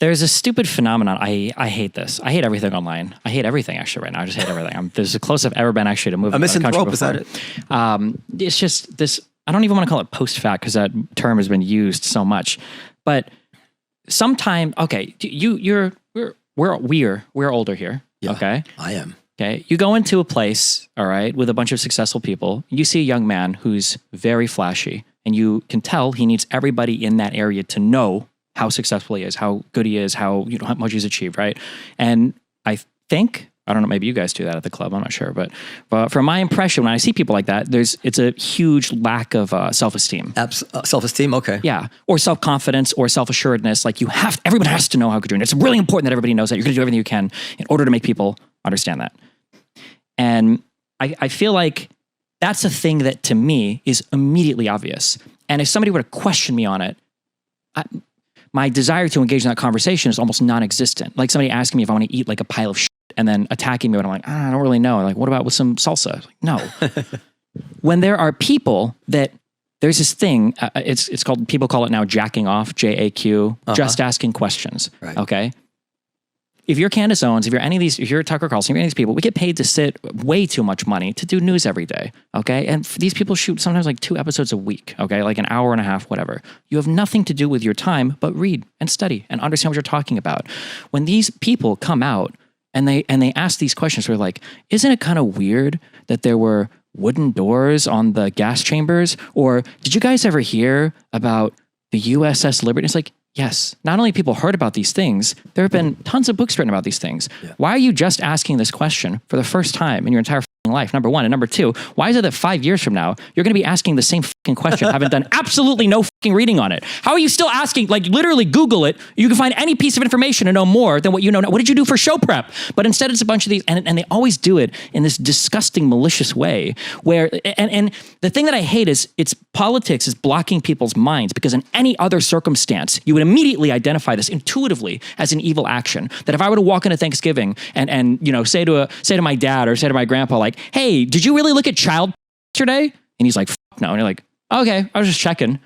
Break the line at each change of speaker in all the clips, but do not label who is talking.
There's a stupid phenomenon. I hate this. I hate everything online. I hate everything actually right now. I just hate everything. There's the closest I've ever been actually to moving.
A misanthrope, is that it?
It's just this. I don't even want to call it post-fact because that term has been used so much. But sometime, okay, we're older here.
Yeah,
okay,
I am.
Okay, you go into a place, all right, with a bunch of successful people. You see a young man who's very flashy, and you can tell he needs everybody in that area to know how successful he is, how good he is, how much he's achieved, right? And I think, I don't know, maybe you guys do that at the club, I'm not sure, but from my impression, when I see people like that, it's a huge lack of self-esteem.
Self-esteem, okay.
Yeah, or self-confidence or self-assuredness. Like everybody has to know how good you're doing. It's really important that everybody knows that. You're gonna do everything you can in order to make people understand that. And I feel like that's a thing that to me is immediately obvious. And if somebody were to question me on it, my desire to engage in that conversation is almost non-existent. Like somebody asking me if I want to eat like a pile of shit and then attacking me when I'm like, I don't really know. Like, what about with some salsa? Like, no. When there are people that there's this thing, it's called, people call it now jacking off, JAQ, just asking questions.
Right.
Okay. If you're Candace Owens, if you're any of these, if you're Tucker Carlson, if you're any of these people, we get paid to sit way too much money to do news every day. Okay. And these people shoot sometimes like 2 episodes a week. Okay. Like an hour and a half, whatever. You have nothing to do with your time, but read and study and understand what you're talking about. When these people come out and they ask these questions, they're like, isn't it kind of weird that there were wooden doors on the gas chambers? Or did you guys ever hear about the USS Liberty? It's like, yes, not only people heard about these things, there have been tons of books written about these things. Yeah. Why are you just asking this question for the first time in your entire life? Number one. And number two, why is it that 5 years from now, you're going to be asking the same question, haven't done absolutely no reading on it? How are you still asking? Like literally Google it. You can find any piece of information and know more than what you know now. What did you do for show prep? But instead it's a bunch of these, and they always do it in this disgusting, malicious way where, and the thing that I hate is politics is blocking people's minds, because in any other circumstance, you would immediately identify this intuitively as an evil action. That if I were to walk into Thanksgiving and say to my dad or say to my grandpa, like, hey, did you really look at child yesterday? And he's like, no. And you're like, okay, I was just checking.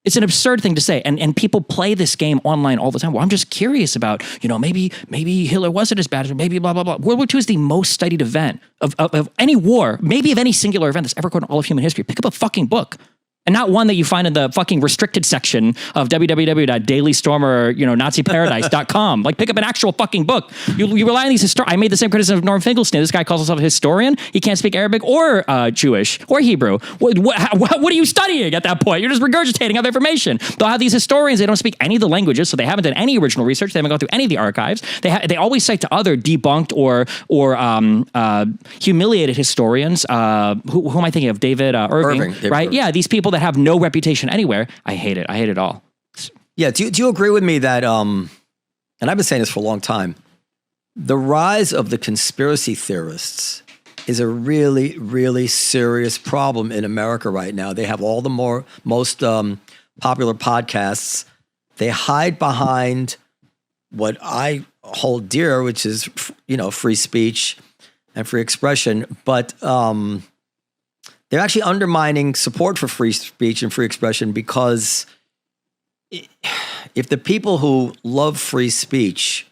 It's an absurd thing to say. And people play this game online all the time. Well, I'm just curious about, maybe Hitler wasn't as bad as maybe blah, blah, blah. World War II is the most studied event of any war, maybe of any singular event that's ever occurred in all of human history. Pick up a fucking book. And not one that you find in the fucking restricted section of www.dailystorm or, NaziParadise.com. Like, pick up an actual fucking book. You rely on these I made the same criticism of Norm Finkelstein. This guy calls himself a historian. He can't speak Arabic or Jewish or Hebrew. What are you studying at that point? You're just regurgitating other information. They'll have these historians. They don't speak any of the languages, so they haven't done any original research. They haven't gone through any of the archives. They always cite to other debunked or humiliated historians. Who am I thinking of? David Irving, right? Irving. Yeah, these people that have no reputation anywhere. I hate it. I hate it all.
Yeah. Do you agree with me that, and I've been saying this for a long time, the rise of the conspiracy theorists is a really, really serious problem in America right now. They have all the most popular podcasts. They hide behind what I hold dear, which is, free speech and free expression. But, they're actually undermining support for free speech and free expression, because if the people who love free speech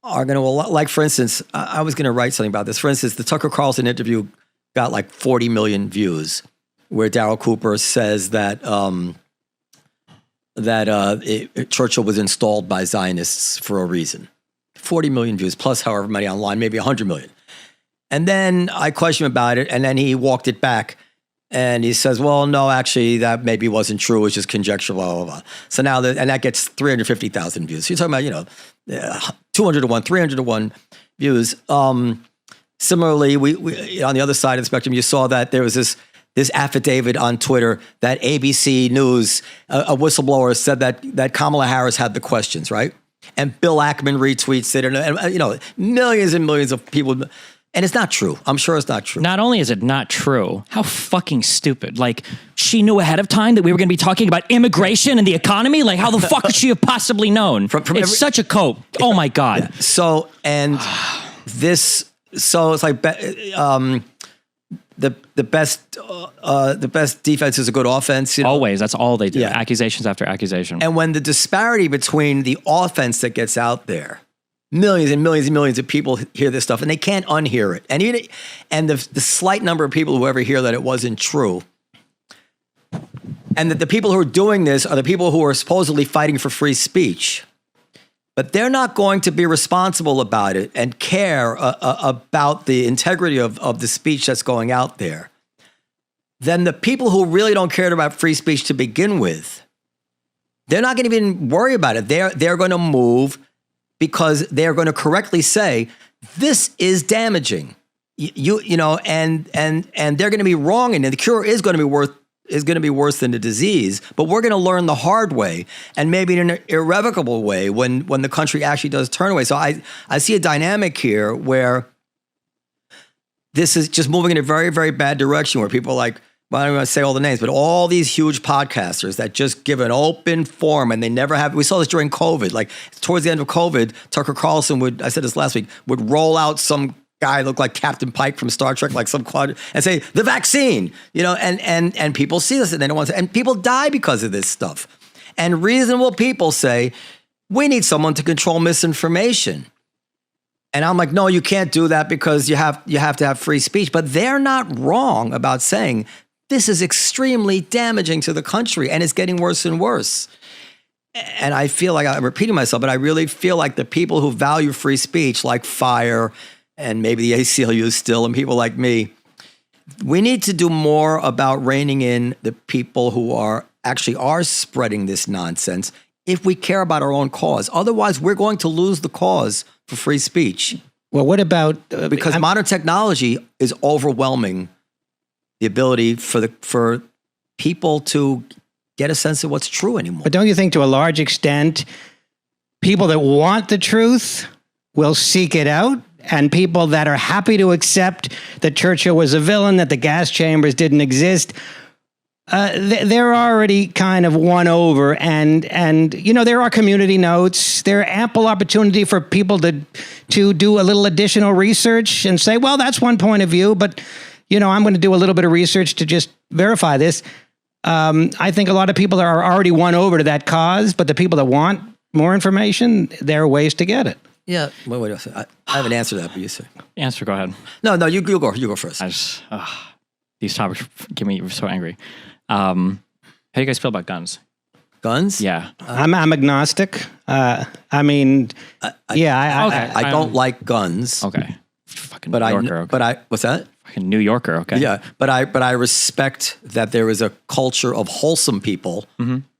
are going to, like, for instance, I was going to write something about this. For instance, the Tucker Carlson interview got like 40 million views, where Darryl Cooper says that Churchill was installed by Zionists for a reason. 40 million views, plus however many online, maybe 100 million. And then I questioned him about it, and then he walked it back. And he says, well, no, actually, that maybe wasn't true. It was just conjecture, blah, blah, blah. So now, and that gets 350,000 views. So you're talking about, 200 to 1, 300 to 1 views. Similarly, we on the other side of the spectrum, you saw that there was this affidavit on Twitter that ABC News, a whistleblower, said that Kamala Harris had the questions, right? And Bill Ackman retweets it, and millions and millions of people. And it's not true. I'm sure it's not true.
Not only is it not true, how fucking stupid. Like, she knew ahead of time that we were going to be talking about immigration and the economy? Like, how the fuck could she have possibly known? It's such a cope. Oh, my God.
Yeah. So it's like, the best defense is a good offense. You know?
Always. That's all they do.
Yeah.
Accusations after accusation.
And when the disparity between the offense that gets out there, millions and millions and millions of people hear this stuff and they can't unhear it. And the slight number of people who ever hear that it wasn't true. And that the people who are doing this are the people who are supposedly fighting for free speech. But they're not going to be responsible about it and care about the integrity of the speech that's going out there. Then the people who really don't care about free speech to begin with, they're not going to even worry about it. They're going to move because they're going to correctly say, this is damaging. You know, and they're going to be wrong, and the cure is going to be worse than the disease, but we're going to learn the hard way and maybe in an irrevocable way when the country actually does turn away. So I see a dynamic here where this is just moving in a very, very bad direction where people are like, well, I don't want to say all the names, but all these huge podcasters that just give an open forum and they never have, we saw this during COVID, like towards the end of COVID, Tucker Carlson would, I said this last week, would roll out some guy looked like Captain Pike from Star Trek, like some quad, and say the vaccine, you know, and people see this and they don't want to, and people die because of this stuff. And reasonable people say, we need someone to control misinformation. And I'm like, no, you can't do that because you have to have free speech. But they're not wrong about saying this is extremely damaging to the country and it's getting worse and worse. And I feel like I'm repeating myself, but I really feel like the people who value free speech, like FIRE and maybe the ACLU still, and people like me, we need to do more about reining in the people who are spreading this nonsense if we care about our own cause. Otherwise, we're going to lose the cause for free speech.
Well, what about...
because modern technology is overwhelming the ability for people to get a sense of what's true anymore.
But don't you think to a large extent, people that want the truth will seek it out? And people that are happy to accept that Churchill was a villain, that the gas chambers didn't exist, they're already kind of won over. And you know, there are community notes. There are ample opportunity for people to do a little additional research and say, well, that's one point of view, but, you know, I'm going to do a little bit of research to just verify this. I think a lot of people are already won over to that cause, but the people that want more information, there are ways to get it.
Yeah, wait. I haven't answered that, but you say.
Answer, go ahead.
No, you go first.
These topics get me so angry. How do you guys feel about guns?
Guns?
Yeah.
I'm agnostic. I
don't like guns.
Okay. Fucking
New
Yorker. Okay.
What's that?
Fucking New Yorker. Okay.
Yeah, but I respect that there is a culture of wholesome people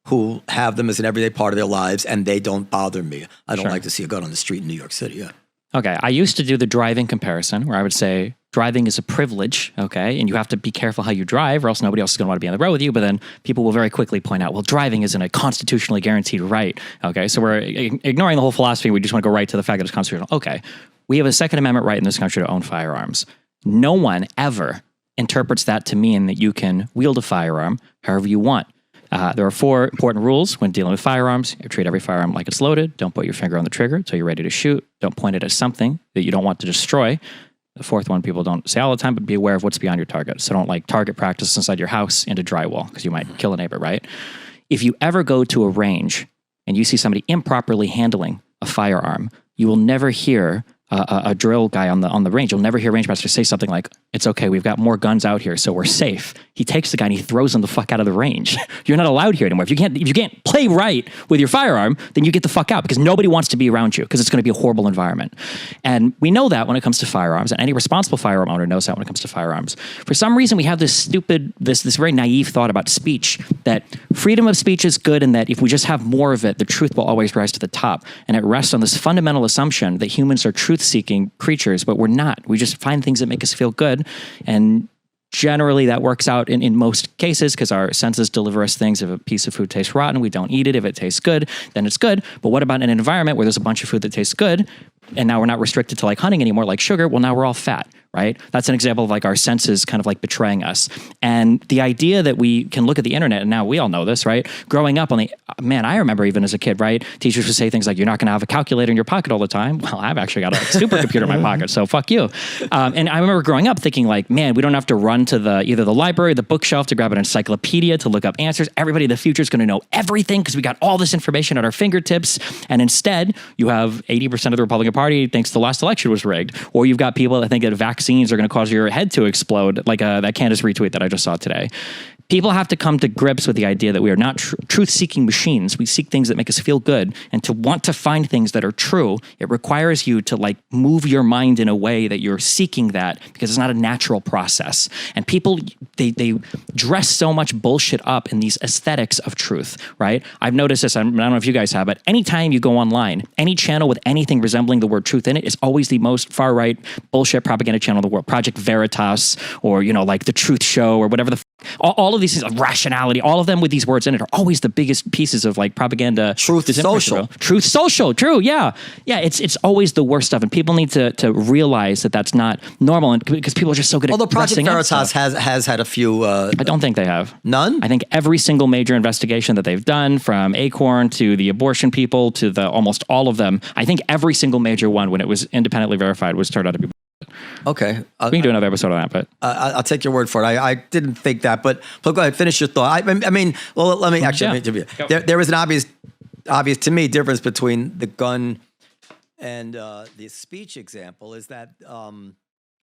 who have them as an everyday part of their lives, and they don't bother me. I don't like to see a gun on the street in New York City. Yeah.
Okay. I used to do the driving comparison where I would say driving is a privilege, okay? And you have to be careful how you drive or else nobody else is going to want to be on the road with you. But then people will very quickly point out, well, driving isn't a constitutionally guaranteed right, okay? So we're ignoring the whole philosophy. We just want to go right to the fact that it's constitutional. Okay. We have a Second Amendment right in this country to own firearms. No one ever interprets that to mean that you can wield a firearm however you want. There are 4 important rules when dealing with firearms. You treat every firearm like it's loaded. Don't put your finger on the trigger until you're ready to shoot. Don't point it at something that you don't want to destroy. The 4th one people don't say all the time, but be aware of what's beyond your target. So don't like target practice inside your house into drywall because you might kill a neighbor, right? If you ever go to a range and you see somebody improperly handling a firearm, you will never hear a drill guy on the range. You'll never hear a range master say something like, it's okay, we've got more guns out here, so we're safe. He takes the guy and he throws him the fuck out of the range. You're not allowed here anymore. If you can't play right with your firearm, then you get the fuck out because nobody wants to be around you because it's going to be a horrible environment. And we know that when it comes to firearms, and any responsible firearm owner knows that when it comes to firearms. For some reason, we have this very naive thought about speech that freedom of speech is good and that if we just have more of it, the truth will always rise to the top. And it rests on this fundamental assumption that humans are truth-seeking creatures, but we're not. We just find things that make us feel good. And generally that works out in most cases because our senses deliver us things. If a piece of food tastes rotten, we don't eat it. If it tastes good, then it's good. But what about an environment where there's a bunch of food that tastes good? and now we're not restricted to like hunting anymore, like sugar. Well, now we're all fat, right? That's an example of like our senses kind of like betraying us. And the idea that we can look at the internet, and now we all know this, right? Growing up I remember even as a kid, right? Teachers would say things like, you're not going to have a calculator in your pocket all the time. Well, I've actually got a supercomputer in my pocket, so fuck you. And I remember growing up thinking like, man, we don't have to run to either the library, the bookshelf to grab an encyclopedia to look up answers. Everybody in the future is going to know everything because we got all this information at our fingertips. And instead, you have 80% of the Republican Party thinks the last election was rigged. Or you've got people that think that vaccines are going to cause your head to explode, like that Candace retweet that I just saw today. People have to come to grips with the idea that we are not truth-seeking machines. We seek things that make us feel good. And to want to find things that are true, it requires you to like move your mind in a way that you're seeking that, because it's not a natural process. And people, they dress so much bullshit up in these aesthetics of truth, right? I've noticed this, I don't know if you guys have, but anytime you go online, any channel with anything resembling the word truth in it is always the most far-right bullshit propaganda channel in the world. Project Veritas, or, like The Truth Show, or whatever the all of these things, rationality, all of them with these words in it are always the biggest pieces of like propaganda.
Truth social.
Truth social, true, yeah. Yeah, it's always the worst stuff, and people need to realize that that's not normal, and because people are just so good
Although
at
Project Veritas has had a few...
I don't think they have.
None?
I think every single major investigation that they've done, from Acorn to the abortion people to the almost all of them, I think every single major one, when it was independently verified, was turned out to be...
Okay.
We can do another episode on that, but...
I'll take your word for it. I didn't think that, but go ahead, finish your thought. I mean, well, let me actually...
Yeah.
There was an obvious to me difference between the gun and the speech example, is that